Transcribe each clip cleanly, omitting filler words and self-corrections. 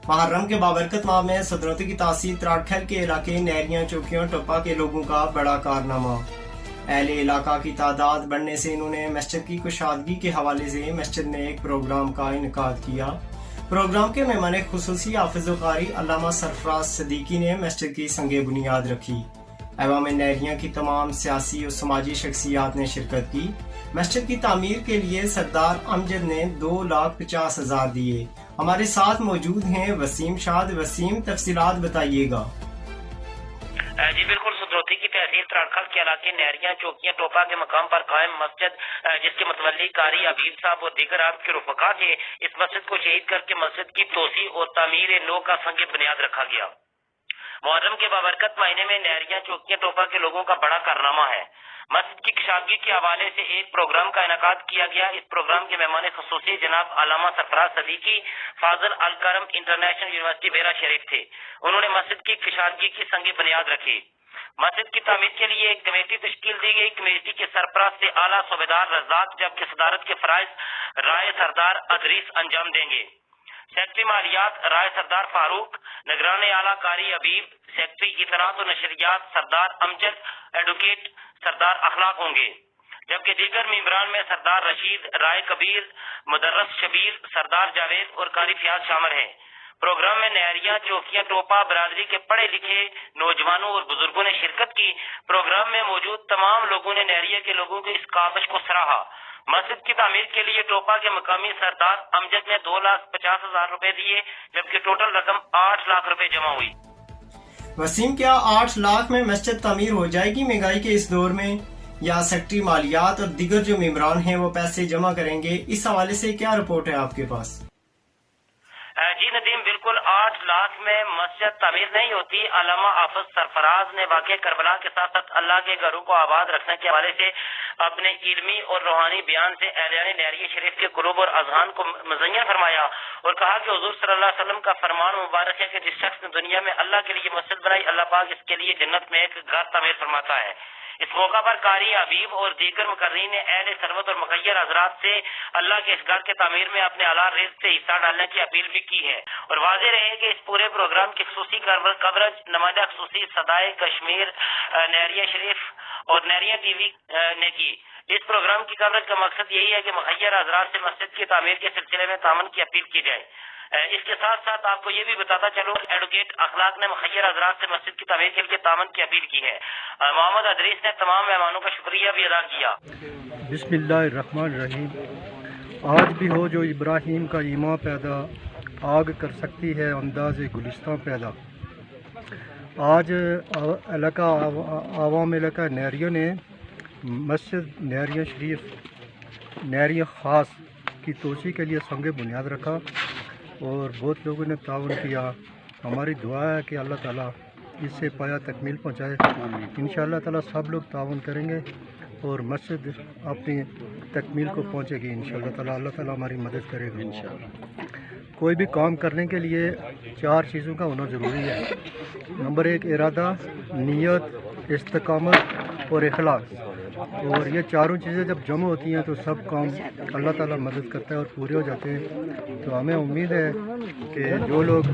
محرم کے بابرکت ماہ میں صدرتی کی تاثیر تراڑکھل کے علاقے نیریاں چوکیوں ٹوپا کے لوگوں کا بڑا کارنامہ۔ اہل علاقہ کی تعداد بڑھنے سے انہوں نے مسجد کی کشادگی کے حوالے سے مسجد میں ایک پروگرام کا انعقاد کیا۔ پروگرام کے مہمان خصوصی حافظ و قاری علامہ سرفراز صدیقی نے مسجد کی سنگ بنیاد رکھی۔ عوام نیریاں کی تمام سیاسی اور سماجی شخصیات نے شرکت کی۔ مسجد کی تعمیر کے لیے سردار امجد نے 2,50,000 دیے۔ ہمارے ساتھ موجود ہیں وسیم شاد۔ وسیم، تفصیلات بتائیے گا۔ جی بالکل، سدروتی کی تحصیل تراڑکھل کے علاقے نیریاں چوکیاں ٹوپا کے مقام پر قائم مسجد، جس کے متولی قاری عبید صاحب اور دیگر آپ کے رفقا تھے، اس مسجد کو شہید کر کے مسجد کی توسیع اور تعمیر نو کا سنگ بنیاد رکھا گیا۔ محرم کے بابرکت مہینے میں نیریاں چوکیاں ٹوپا کے لوگوں کا بڑا کارنامہ ہے۔ مسجد کی کشادگی کے حوالے سے ایک پروگرام کا انعقاد کیا گیا۔ اس پروگرام کے مہمان خصوصی جناب علامہ سرفراز صدیقی فاضل الکرم انٹرنیشنل یونیورسٹی بیرا شریف تھے۔ انہوں نے مسجد کی کشادگی کی سنگ بنیاد رکھی۔ مسجد کی تعمیر کے لیے ایک کمیٹی تشکیل دی گئی۔ کمیٹی کے سرپرست سے اعلیٰ صوبیدار رزاق، جبکہ صدارت کے فرائض رائے سردار ادریس انجام دیں گے۔ سیکرٹری مالیات رائے سردار فاروق، نگران اعلیٰ قاری حبیب، سیکرٹری اطلاعات و نشریات سردار امجد، ایڈوکیٹ سردار اخلاق ہوں گے، جبکہ دیگر ممبران میں سردار رشید، رائے کبیر، مدرس شبیر، سردار جاوید اور قاری فیاض شامل ہیں۔ پروگرام میں نیریاں چوکیاں ٹوپا برادری کے پڑھے لکھے نوجوانوں اور بزرگوں نے شرکت کی۔ پروگرام میں موجود تمام لوگوں نے نیریہ کے لوگوں کی اس کاوش کو سراہا۔ مسجد کی تعمیر کے لیے ٹوپا کے مقامی سردار امجد نے 2,50,000 روپے دیے، جبکہ ٹوٹل رقم 8 لاکھ روپے جمع ہوئی۔ وسیم، کیا 8 لاکھ میں مسجد تعمیر ہو جائے گی مہنگائی کے اس دور میں، یا سیکرٹری مالیات اور دیگر جو ممبران ہیں وہ پیسے جمع کریں گے؟ اس حوالے سے کیا رپورٹ ہے آپ کے پاس؟ جی ندیم، بالکل 8 لاکھ میں مسجد تعمیر نہیں ہوتی۔ علامہ حافظ سرفراز نے واقع کربلا کے ساتھ ساتھ اللہ کے گھروں کو آباد رکھنے کے حوالے سے اپنے علمی اور روحانی بیان سے اہلیان نیریہ شریف کے قلوب اور اذہان کو مزین فرمایا اور کہا کہ حضور صلی اللہ علیہ وسلم کا فرمان مبارک ہے کہ جس شخص نے دنیا میں اللہ کے لیے مسجد بنائی، اللہ پاک اس کے لیے جنت میں ایک گھر تعمیر فرماتا ہے۔ اس موقع پر قاری حبیب اور دیگر مقررین نے اہل ثروت اور مخیر حضرات سے اللہ کے اس گھر کے تعمیر میں اپنے حلال رزق سے حصہ ڈالنے کی اپیل بھی کی ہے، اور واضح رہے کہ اس پورے پروگرام کی خصوصی کوریج نمائندہ خصوصی صدائے کشمیر نیریہ شریف اور نیریہ ٹی وی نے کی۔ اس پروگرام کی کوریج کا مقصد یہی ہے کہ مخیر حضرات سے مسجد کی تعمیر کے سلسلے میں تعاون کی اپیل کی جائے۔ اس کے ساتھ ساتھ آپ کو یہ بھی بتاتا چلوں، ایڈوکیٹ اخلاق نے مخیر حضرات سے مسجد کی تعمیر کے لیے تعاون کی اپیل کی ہے۔ محمد ادریس نے تمام مہمانوں کا شکریہ بھی ادا کیا۔ بسم اللہ الرحمن الرحیم۔ آج بھی ہو جو ابراہیم کا ایمان پیدا، آگ کر سکتی ہے انداز گلستان پیدا۔ آج علاقہ عوام علاقہ نیریوں نے مسجد نیریہ شریف نیریہ خاص کی توسیع کے لیے سنگ بنیاد رکھا اور بہت لوگوں نے تعاون کیا۔ ہماری دعا ہے کہ اللہ تعالیٰ اس سے پایا تکمیل پہنچائے۔ انشاءاللہ تعالیٰ سب لوگ تعاون کریں گے اور مسجد اپنی تکمیل کو پہنچے گی انشاءاللہ تعالیٰ۔ اللہ تعالیٰ ہماری مدد کرے گا انشاءاللہ۔ کوئی بھی کام کرنے کے لیے 4 چیزوں کا ہونا ضروری ہے۔ نمبر 1 ارادہ، نیت، استقامت اور اخلاص، اور یہ چاروں چیزیں جب جمع ہوتی ہیں تو سب کام اللہ تعالیٰ مدد کرتا ہے اور پورے ہو جاتے ہیں۔ تو ہمیں امید ہے کہ جو لوگ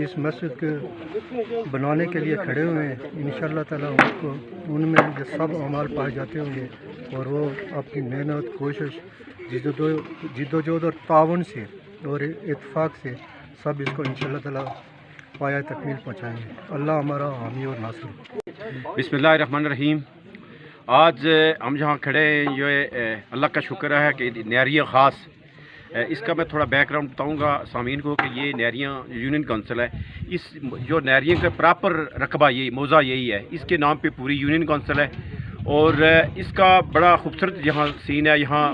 اس مسجد کو بنانے کے لیے کھڑے ہوئے ہیں انشاءاللہ تعالیٰ ان میں یہ سب اعمال پائے جاتے ہوں گے، اور وہ اپنی محنت، کوشش، جد و جہد اور تعاون سے اور اتفاق سے سب اس کو انشاءاللہ تعالیٰ پایا تکمیل پہنچائیں گے۔ اللہ ہمارا حامی اور ناصر۔ بسم اللہ الرحمن الرحیم۔ آج ہم جہاں کھڑے ہیں یہ اللہ کا شکر ہے کہ نیریہ خاص، اس کا میں تھوڑا بیک گراؤنڈ بتاؤں گا سامعین کو کہ یہ نیریہ یونین کونسل ہے۔ اس جو نیریہ کا پراپر رقبہ یہی موضع یہی ہے، اس کے نام پہ پوری یونین کونسل ہے، اور اس کا بڑا خوبصورت یہاں سین ہے۔ یہاں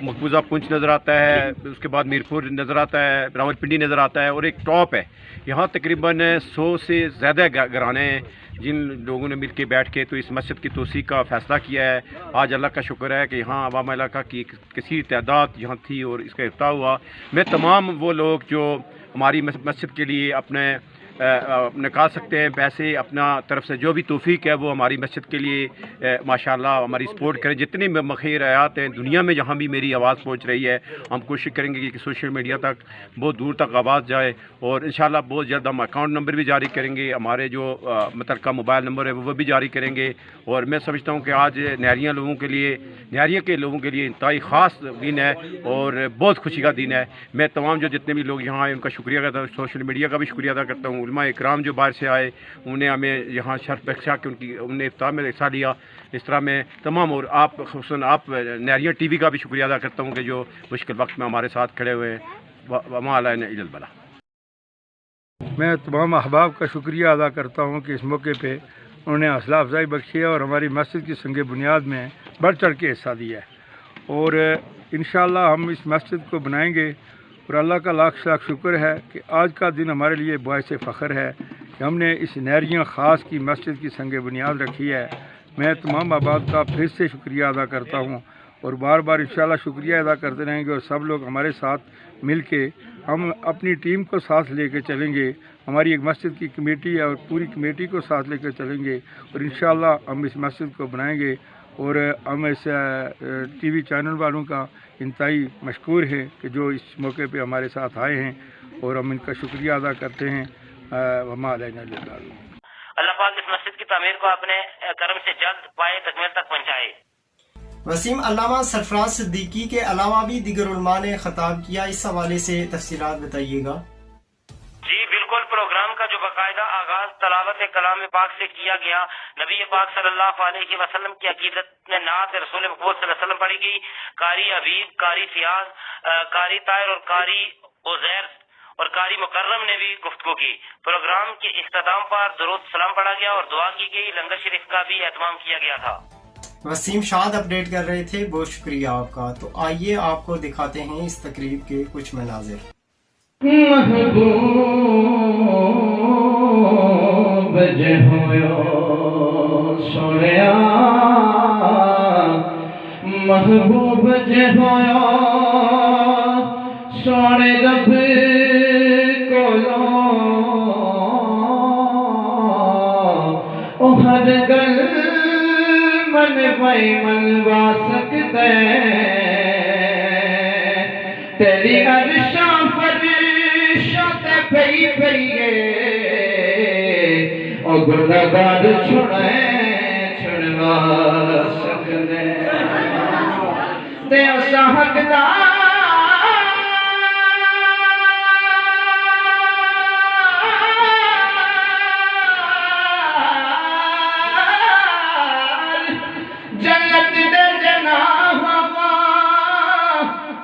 مقبوضہ پنچ نظر آتا ہے، اس کے بعد میرپور نظر آتا ہے، راول پنڈی نظر آتا ہے، اور ایک ٹاپ ہے۔ یہاں تقریباً 100 سے زیادہ گھرانے ہیں جن لوگوں نے مل کے بیٹھ کے تو اس مسجد کی توسیع کا فیصلہ کیا ہے۔ آج اللہ کا شکر ہے کہ یہاں عوام علاقہ کی کثیر تعداد یہاں تھی اور اس کا افتتاح ہوا۔ میں تمام وہ لوگ جو ہماری مسجد کے لیے اپنے نکال سکتے ہیں پیسے اپنا طرف سے، جو بھی توفیق ہے وہ ہماری مسجد کے لیے ماشاءاللہ ہماری سپورٹ کریں. جتنی مخیر آیات ہیں دنیا میں جہاں بھی میری آواز پہنچ رہی ہے، ہم کوشش کریں گے کہ سوشل میڈیا تک بہت دور تک آواز جائے، اور انشاءاللہ بہت جلد ہم اکاؤنٹ نمبر بھی جاری کریں گے، ہمارے جو متعلقہ موبائل نمبر ہے وہ بھی جاری کریں گے. اور میں سمجھتا ہوں کہ آج نہریہ کے لوگوں کے لیے انتہائی خاص دن ہے اور بہت خوشی کا دن ہے. میں تمام جو جتنے بھی لوگ یہاں آئے ان کا شکریہ کرتا ہوں، سوشل میڈیا کا بھی شکریہ ادا کرتا ہوں. علماء اکرام جو باہر سے آئے انہیں ہمیں یہاں شرف بخشا کہ انہوں نے افطار میں حصہ لیا. اس طرح میں تمام، اور آپ خصوصاً آپ نہریہ ٹی وی کا بھی شکریہ ادا کرتا ہوں کہ جو مشکل وقت میں ہمارے ساتھ کھڑے ہوئے ہیں. وما علینا الا البلاغ. میں تمام احباب کا شکریہ ادا کرتا ہوں کہ اس موقع پہ انہوں نے حوصلہ افزائی بخشی ہے اور ہماری مسجد کی سنگ بنیاد میں بڑھ چڑھ کے حصہ دیا ہے. اور انشاءاللہ ہم اس مسجد کو بنائیں گے، اور اللہ کا لاکھ لاکھ شکر ہے کہ آج کا دن ہمارے لیے باعث فخر ہے کہ ہم نے اس نہریہ خاص کی مسجد کی سنگ بنیاد رکھی ہے. میں تمام احباب کا پھر سے شکریہ ادا کرتا ہوں، اور بار بار انشاءاللہ شکریہ ادا کرتے رہیں گے، اور سب لوگ ہمارے ساتھ مل کے ہم اپنی ٹیم کو ساتھ لے کے چلیں گے. ہماری ایک مسجد کی کمیٹی ہے اور پوری کمیٹی کو ساتھ لے کے چلیں گے، اور انشاءاللہ ہم اس مسجد کو بنائیں گے. اور ہم اس ٹی وی چینل والوں کا انتہائی مشکور ہیں کہ جو اس موقع پہ ہمارے ساتھ آئے ہیں، اور ہم ان کا شکریہ ادا کرتے ہیں. وما علینا الا البلاغ. اللہ پاک اس مسجد کی تعمیر کو اپنے کرم سے جلد پائے تکمیل تک پہنچائے. وسیم، علامہ سرفراز صدیقی کے علاوہ بھی دیگر علماء نے خطاب کیا، اس حوالے سے تفصیلات بتائیے گا. جی بالکل، پروگرام کا جو باقاعدہ آغاز تلاوت کلام پاک سے کیا گیا، نبی پاک صلی اللہ علیہ وسلم کی عقیدت میں نعت رسول مقبول صلی اللہ علیہ وسلم پڑھی گئی. قاری حبیب، قاری فیاض، قاری طاہر اور قاری عزیر اور قاری مکرم نے بھی گفتگو کی. پروگرام کے اختتام پر درود سلام پڑھا گیا اور دعا کی گئی. لنگر شریف کا بھی اہتمام کیا گیا تھا. وسیم شاد اپڈیٹ کر رہے تھے، بہت شکریہ آپ کا. تو آئیے آپ کو دکھاتے ہیں اس تقریب کے کچھ مناظر. محبوب جو ہویا سنیا، محبوب جو ہویا سونے رب کولوں، او ہر گل من پائی منوا سکتے، تیری عرشاں فرشاں تے پئی پئیے، او گنہگار چھڑوا سکتے تے اساں حقدار جنت دے جناح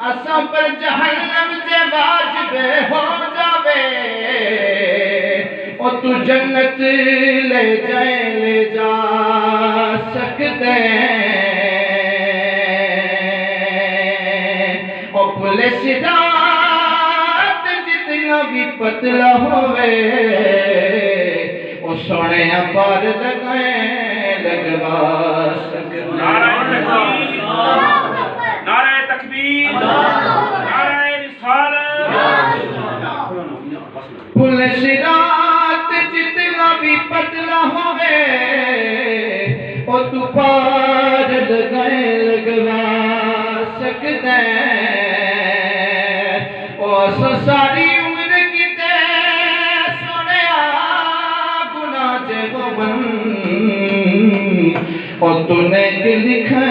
اساں پر جہنم دے واجب ہو جاوے، او تو جنت لے جا سکتے، او پولیس رات جتنا بھی پتلا ہوئے، او سونے پار لگوا سکتے. نعرہ تکبیر، نعرہ رسالت. پولیس رات جتنا بھی پتلا ہوئے، او تو پار لگوا سکتے، او ساری عمر کتے سنیا گناہ جو بن، او تو نیک لکھوا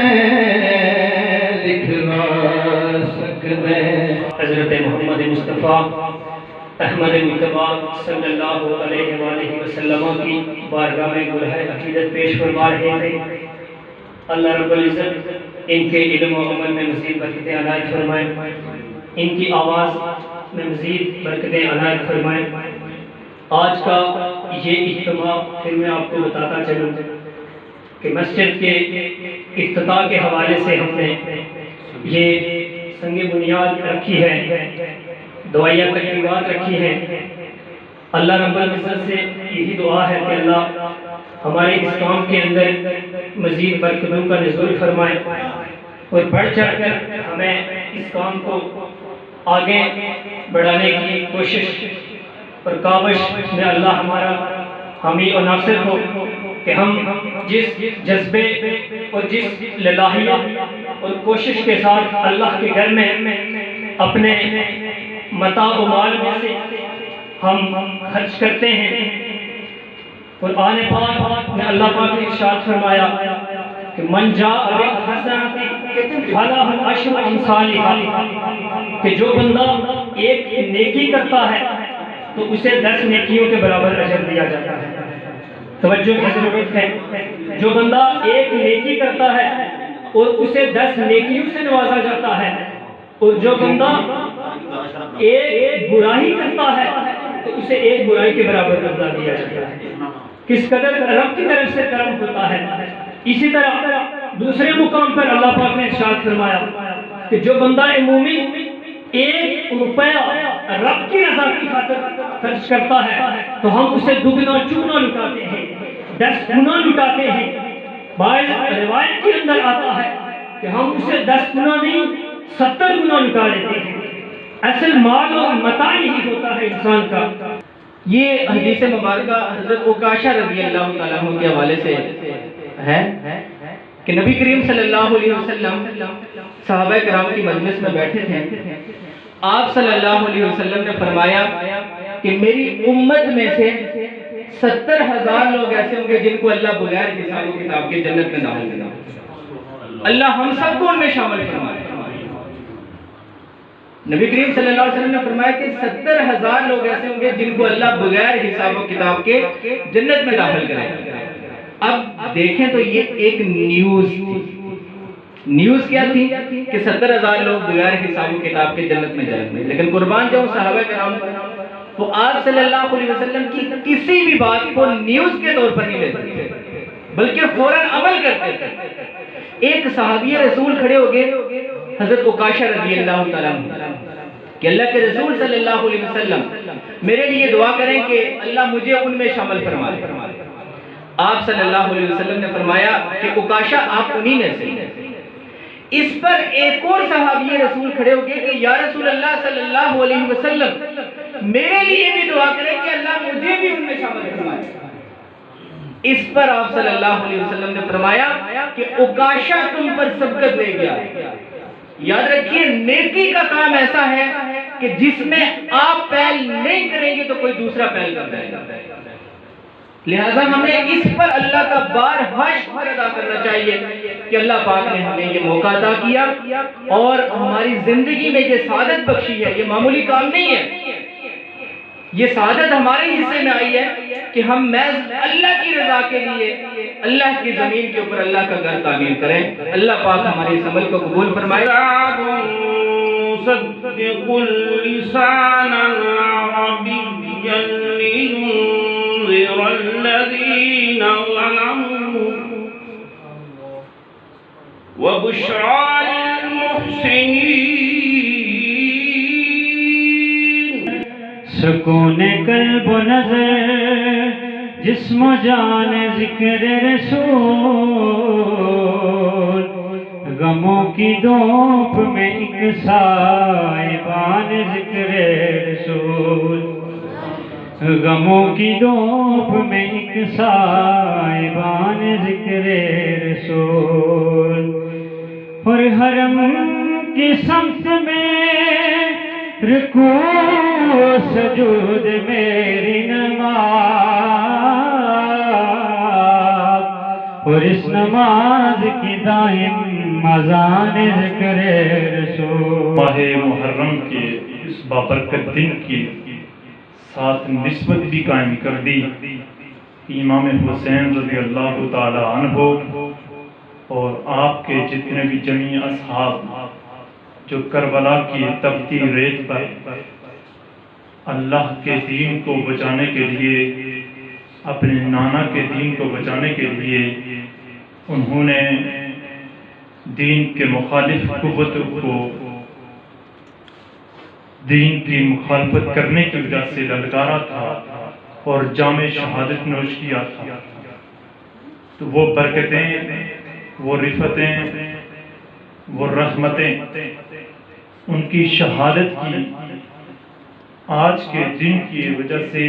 سکتے. حضرت محمد مصطفیٰ احمد مجتبیٰ صلی اللہ علیہ وآلہ وسلم کی بارگاہ میں گلہ عقیدت پیش فرما رہے تھے. اللہ رب العزت ان کے علم و عمل میں مزید برکتیں عنایت فرمائے، ان کی آواز میں مزید برکتیں عنایت فرمائے. آج کا یہ اجتماع پھر میں آپ کو بتاتا چلوں کہ مسجد کے افتتاح کے حوالے سے ہم نے یہ سنگ بنیاد رکھی ہے، دعائیہ تقریبات رکھی ہیں. اللہ رب العزت سے یہی دعا ہے کہ اللہ ہمارے اس کام کے اندر مزید برکتوں کا نزول فرمائے اور بڑھ چڑھ کر ہمیں اس کام کو آگے بڑھانے کی کوشش اور کاوش میں اللہ ہمارا حامی اور ناصر ہو کہ ہم جس جذبے اور جس للاحیت اور کوشش کے ساتھ اللہ کے گھر میں اپنے متاع و مال میں سے ہم خرچ کرتے ہیں. قرآن پاک میں اللہ پاک نے ارشاد فرمایا کہ من جاء بالحسنۃ فلہ عشر امثالها، کہ جو بندہ ایک نیکی کرتا ہے تو اسے 10 نیکیوں کے برابر اجر دیا جاتا ہے. توجہ کی ضرورت ہے. جو بندہ ایک نیکی کرتا ہے اور اسے 10 نیکیوں سے نوازا جاتا ہے، اور جو بندہ ایک برائی کرتا ہے تو اسے ایک برائی کے برابر بدلہ دیا جاتا ہے. کس قدر رب کی طرف سے کرم ہوتا ہے. اسی طرح دوسرے مقام پر اللہ پاک نے ارشاد فرمایا کہ جو بندہ مومن 1 روپیہ رب کی رضا کی خاطر خرچ کرتا ہے تو ہم اسے دگنا چگنا لٹاتے ہیں، 10 گنا لٹاتے ہیں. بعض روایت کے اندر آتا ہے کہ ہم اسے 10 گنا نہیں 70 گنا لٹا لیتے ہیں. اصل مال اور متاع ہی ہوتا ہے انسان کا. یہ حدیث مبارکہ حضرت عکاشہ رضی اللہ تعالیٰ عنہ کے حوالے سے ہے کہ نبی کریم صلی اللہ علیہ وسلم صحابہ کرام کی مجلس میں بیٹھے تھے. آپ صلی اللہ علیہ وسلم نے فرمایا کہ میری امت میں سے 70,000 لوگ ایسے ہوں گے جن کو اللہ بغیر حساب و کتاب کے جنت میں داخل کرے گا. اللہ ہم سب کو ان میں شامل فرمائے. نبی کریم صلی اللہ علیہ وسلم نے فرمایا کہ 70,000 لوگ ایسے ہوں گے جن کو اللہ بغیر حساب و کتاب کے جنت میں داخل کرے گا. اب دیکھیں تو یہ ایک نیوز کیا تھی کہ 70,000 لوگ بغیر حساب و کتاب کے جنت میں جائیں گے. لیکن قربان جاؤں صحابہ کرام تو آپ صلی اللہ علیہ وسلم کی کسی بھی بات کو نیوز کے طور پر نہیں لیتے تھے بلکہ فوراً عمل کرتے تھے. ایک صحابی رسول کھڑے ہو گئے حضرت عکاشہ رضی اللہ تعالیٰ عنہ کہ اللہ کے رسول صلی اللہ علیہ وسلم میرے لیے دعا کریں کہ اللہ مجھے ان میں شامل فرمائے. آپ صلی اللہ علیہ وسلم نے فرمایا کہ عکاشہ آپ انہی میں سے. اس پر ایک اور صحابی رسول کھڑے ہو گئے کہ یا رسول اللہ صلی اللہ علیہ وسلم میرے لیے بھی دعا کریں کہ اللہ مجھے بھی ان میں شامل فرمائے. اس پر آپ صلی اللہ علیہ وسلم نے فرمایا کہ عکاشہ تم پر سبقت لے گیا. یاد رکھیے نیکی کا کام ایسا ہے کہ جس میں آپ پہل نہیں کریں گے تو کوئی دوسرا پہل کر جائے گا. لہذا ہمیں اس پر اللہ کا بارہا شکر ادا کرنا چاہیے کہ اللہ پاک نے ہمیں یہ موقع عطا کیا اور ہماری زندگی میں یہ سعادت بخشی ہے. یہ معمولی کام نہیں ہے. یہ سعادت ہمارے حصے میں آئی ہے کہ ہم محض اللہ کی رضا کے لیے اللہ کی زمین کے اوپر اللہ کا گھر تعمیر کریں. اللہ پاک ہمارے اس عمل کو قبول فرمائے. صدق اللسان عربيا لينذر الذين ظلموا وبشرى للمحسنين. سکون قلب و نظر جسم و جان ذکر رسول، غموں کی دھوپ میں ایک سائبان ذکر رسول، غموں کی دھوپ میں ایک سائبان ذکر رسول. اور حرم کی سمت میں رکوع و سجود میری نماز، اور اس نماز کی دائم اذان ذکر رسول. ماہ محرم کے اس بابرکت دن کی ساتھ نسبت بھی قائم کر دی امام حسین رضی اللہ تعالی عنہ اور آپ کے جتنے بھی جمیع اصحاب جو کربلا کی تپتی ریت پر اللہ کے دین کو بچانے کے لیے، اپنے نانا کے دین کو بچانے کے لیے انہوں نے دین کے مخالف قوت کو دین کی مخالفت کرنے کی وجہ سے للکارا تھا اور جام شہادت نوش کیا تھا. تو وہ برکتیں، وہ رفتیں، وہ رحمتیں ان کی شہادت کی آج کے دن کی وجہ سے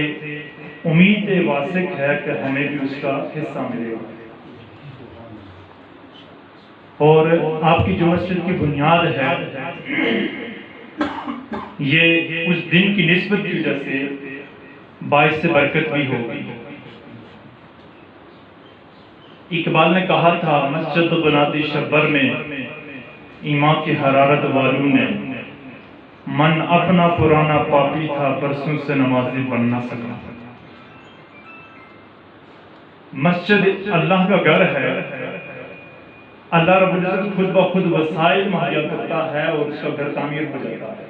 امید واثق ہے کہ ہمیں بھی اس کا حصہ ملے گا، اور آپ کی جو مسجد کی بنیاد ہے یہ اس دن کی نسبت کی وجہ سے باعث برکت بھی ہوگی۔ اقبال نے کہا تھا مسجد بناتی شبر میں ایمان کی حرارت والوں نے، من اپنا پرانا پاپی تھا برسوں سے نمازی بن نہ سکا۔ مسجد اللہ کا گھر ہے، اللہ رب العزت خود بخود وسائل مہیا کرتا ہے اور اس کا گھر تعمیر ہو جاتا ہے۔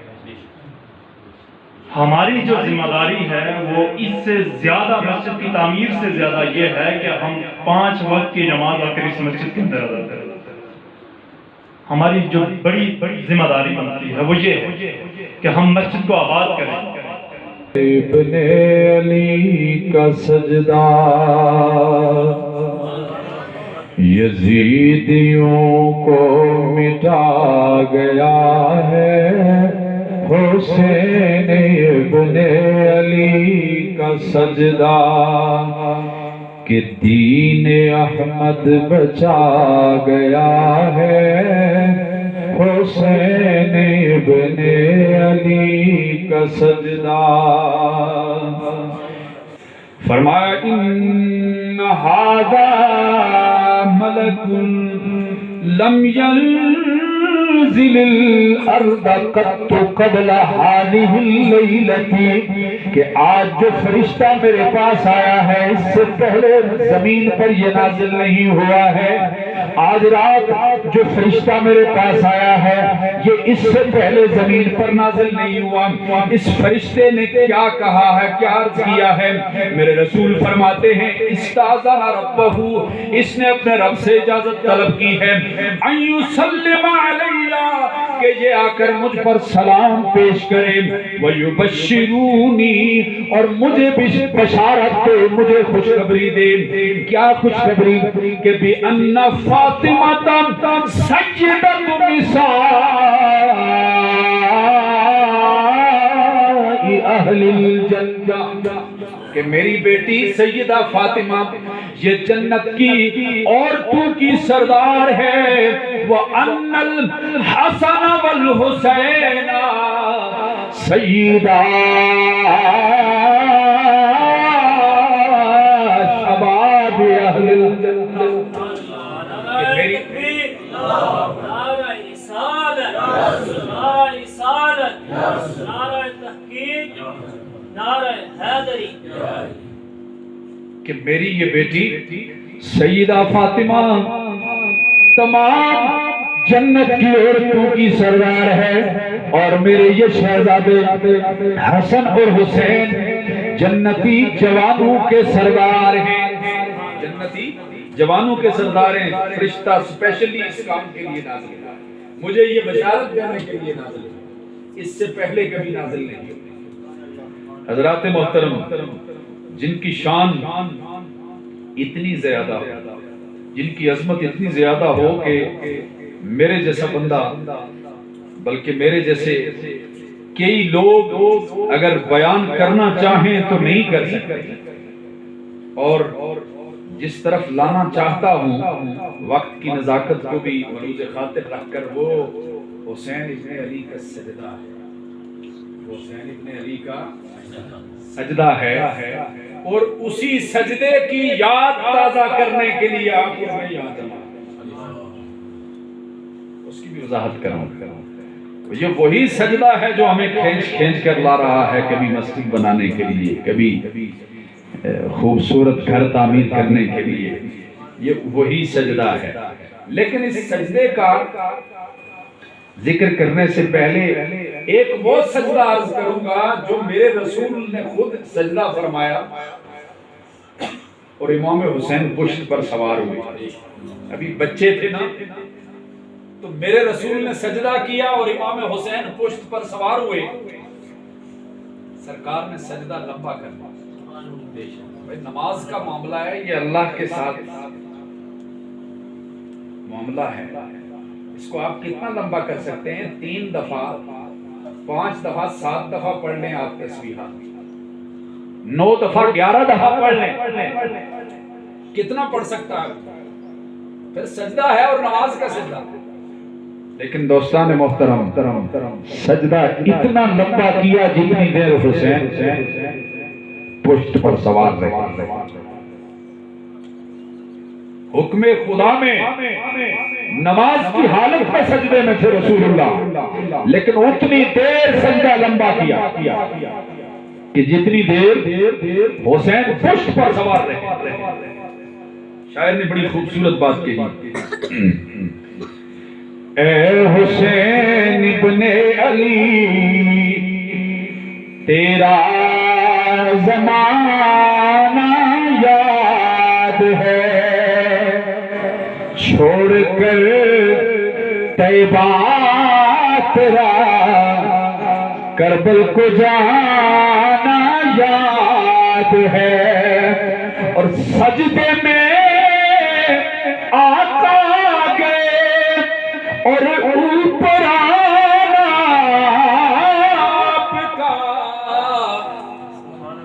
ہماری جو ذمہ داری ہے وہ اس سے زیادہ مسجد کی تعمیر سے زیادہ یہ ہے کہ ہم 5 وقت کی نماز آ کر اس مسجد کے اندر ادا کریں۔ ہماری جو بڑی ذمہ داری بنتی ہے وہ یہ ہے کہ ہم مسجد کو آباد کریں۔ ابن علی کا سجدہ یزیدیوں کو مٹا گیا ہے، حسین ابن علی کا سجدہ کہ دین احمد بچا گیا ہے، حسین ابن علی کا سجدہ۔ فرمایا ان ھذا ملک لم ينزل الارض قط قبل هذه الليلة، کہ آج جو فرشتہ میرے پاس آیا ہے اس سے پہلے زمین پر یہ نازل نہیں ہوا ہے۔ آج رات جو فرشتہ میرے پاس آیا ہے یہ اس سے پہلے زمین پر نازل نہیں ہوا۔ اس فرشتے نے کیا کہا ہے، کیا عرض کیا ہے؟ میرے رسول فرماتے ہیں استاذن ربہ، اس نے اپنے رب سے اجازت طلب کی ہے ان یسلم علیہ، کہ یہ آ کر مجھ پر سلام پیش کرے، ویبشرونی، اور مجھے بشارت دے، مجھے خوشخبری دے۔ کیا خوشخبری؟ کہ بِأَنَّ فاطمہ سیدۃ نساء اہل الجنہ، کہ میری بیٹی سیدہ فاطمہ یہ جنت کی عورتوں کی سردار ہے۔ وَأَنَّ الْحَسَنَ وَالْحُسَيْنَ سیدہ شباب اہل الجنہ۔ کہ میری یہ بیٹی سیدہ فاطمہ تمام جنت کی عورتوں کی سردار ہے، اور میرے یہ شہزادے حسن اور حسین جنتی جوانوں کے سردار ہیں، جنتی جوانوں کے سردار ہیں۔ فرشتہ اسپیشلی اس کام کے لیے نازل ہوا، مجھے یہ بشارت دینے کے لیے نازل ہوا، اس سے پہلے کبھی نازل نہیں ہوئی۔ حضرات محترم، جن کی شان اتنی زیادہ، جن کی عظمت اتنی زیادہ ہو کہ میرے جیسا بندہ، بلکہ میرے جیسے کئی لوگ اگر بیان کرنا چاہیں تو نہیں کر سکتے، اور جس طرف لانا چاہتا ہوں وقت کی نزاکت کو بھی ملوز خاطر رکھ کر، وہ حسین ابن علی کا سجدہ ہے، حسین ابن علی کا سجدہ ہے، اور اسی سجدے کی یاد تازہ کرنے کے لیے آپ کو میں یاد آیا، اس کی بھی وضاحت کروں۔ یہ وہی سجدہ ہے جو ہمیں کھینچ کر لا رہا ہے، کبھی مسجد بنانے کے لیے، کبھی خوبصورت گھر تعمیر کرنے کے لیے، یہ وہی سجدہ ہے۔ لیکن اس سجدے کا ذکر کرنے سے پہلے ایک وہ سجدہ عرض کروں گا جو میرے رسول نے خود سجدہ فرمایا، اور امام حسین پشت پر سوار ہوئے، ابھی بچے تھے نا، تو میرے رسول نے سجدہ کیا اور امام حسین پشت پر سوار ہوئے، سرکار نے سجدہ لمبا کر دیا۔ نماز کا معاملہ ہے، یہ اللہ کے ساتھ معاملہ ہے، اس کو آپ کتنا لمبا کر سکتے ہیں؟ 3 دفعہ 5 دفعہ 7 دفعہ پڑھ لیں آپ تسبیحات، 9 دفعہ 11 دفعہ پڑھ لیں، کتنا پڑھ سکتا ہے؟ پھر سجدہ ہے اور نماز کا سجدہ۔ لیکن دوستان محترم، سجدہ اتنا لمبا کیا جتنی دیر حسین پشت پر سوار رہے۔ حکم خدا میں نماز کی حالت میں سجدے میں تھے رسول اللہ، لیکن اتنی دیر سجدہ لمبا کیا کہ جتنی دیر حسین پشت پر سوار رہے۔ شاعر نے بڑی خوبصورت بات کہی، اے حسین ابن علی تیرا زمانہ یاد ہے، چھوڑ کر طیبہ تیرا کربل کو جانا یاد ہے، اور سجدے میں آقا گئے اور اوپر آنا آپ کا،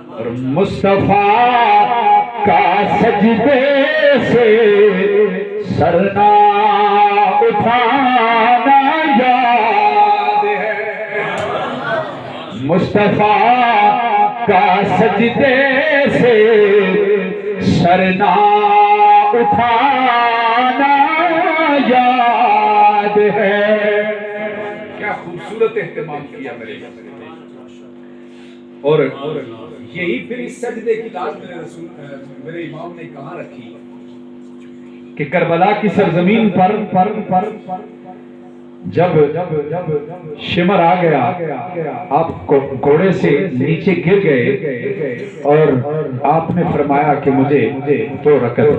اور مصطفیٰ کا سجدے سے سرنا اٹھانا یاد ہے، مصطفیٰ کا سجدے سے سرنا اٹھانا یاد ہے۔ کیا خوبصورت اہتمام کیا میرے، اور یہی پھر اس سجدے کی لاج میرے امام نے کہاں رکھی کہ کربلا کی سرزمین پر جب شمر آ گیا، آپ گھوڑے سے نیچے گر گئے اور آپ نے فرمایا کہ مجھے 2 رکعت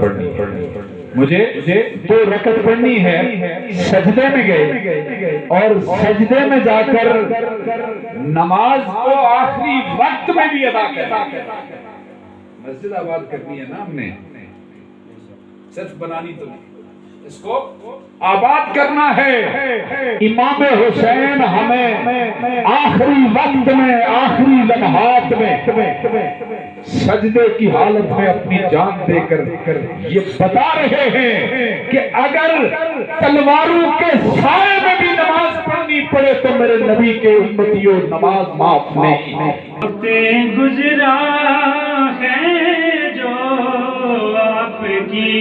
پڑھنی ہے، سجدے میں گئے اور سجدے میں جا کر نماز کو آخری وقت میں بھی ادا کیا۔ مسجد آباد کرنی ہے نا ہم نے، صرف بنانی تو نہیں، اس کو آباد کرنا ہے۔ امام حسین ہمیں آخری وقت میں، آخری لمحات میں سجدے کی حالت میں اپنی جان دے کر یہ بتا رہے ہیں کہ اگر تلواروں کے سائے میں بھی نماز پڑھنی پڑے تو میرے نبی کے امتیوں نماز معاف نہیں۔ گزرا ہے جو آپ کی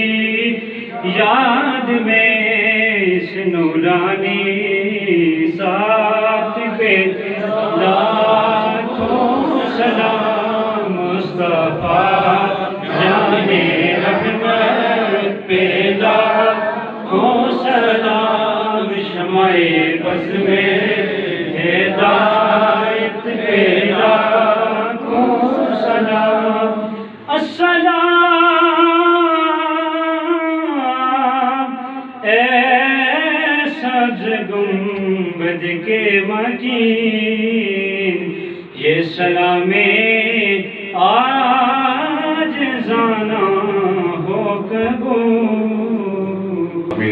یاد میں اس نورانی ساتھ پہ لاکھوں سلام، مصطفیٰ جانے رحمت پہ لاکھوں سلام، شمع بس میں ہدایت پہ لاکھوں سلام، السلام گنبد کے مکین، یہ سلام آج زانا ہو قبول۔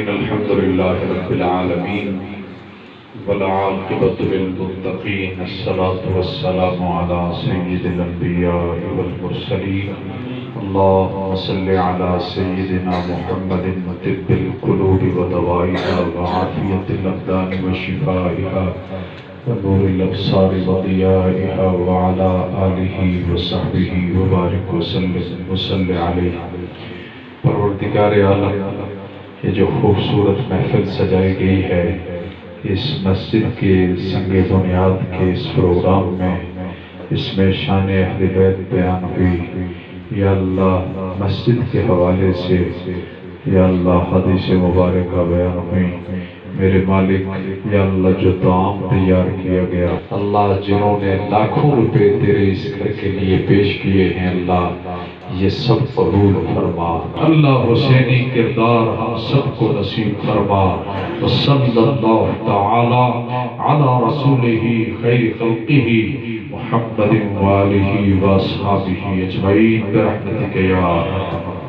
الحمدللہ رب العالمین والعاقبۃ للمتقین، الصلاة والسلام علی سید الانبیاء والمرسلین، اللہم صل علی سیدنا محمد طب القلوب ودوائها وعافیت الابدان وشفائها ونور الابصار وضیائها وعلى آلہ وصحبہ وبارک وسلم علیہ۔ پروردگار عالم، یہ جو خوبصورت محفل سجائی گئی ہے اس مسجد کے سنگ بنیاد کے اس پروگرام میں، اس میں شان اہل بیت بیان ہوئی، یا اللہ مسجد کے حوالے سے یا اللہ حدیث مبارکہ بیان ہوئی، میرے مالک یا اللہ جو طعام تیار کیا گیا، اللہ جنہوں نے لاکھوں روپے تیرے اس گھر کے لیے پیش کیے ہیں، اللہ یہ سب قبول فرما، اللہ حسینی کردار ہم سب کو نصیب فرما، وصلی اللہ تعالی علی رسولہ خیر خلقہ محمد وآلہ واصحابہ اجمعین برحمتک یا ارحم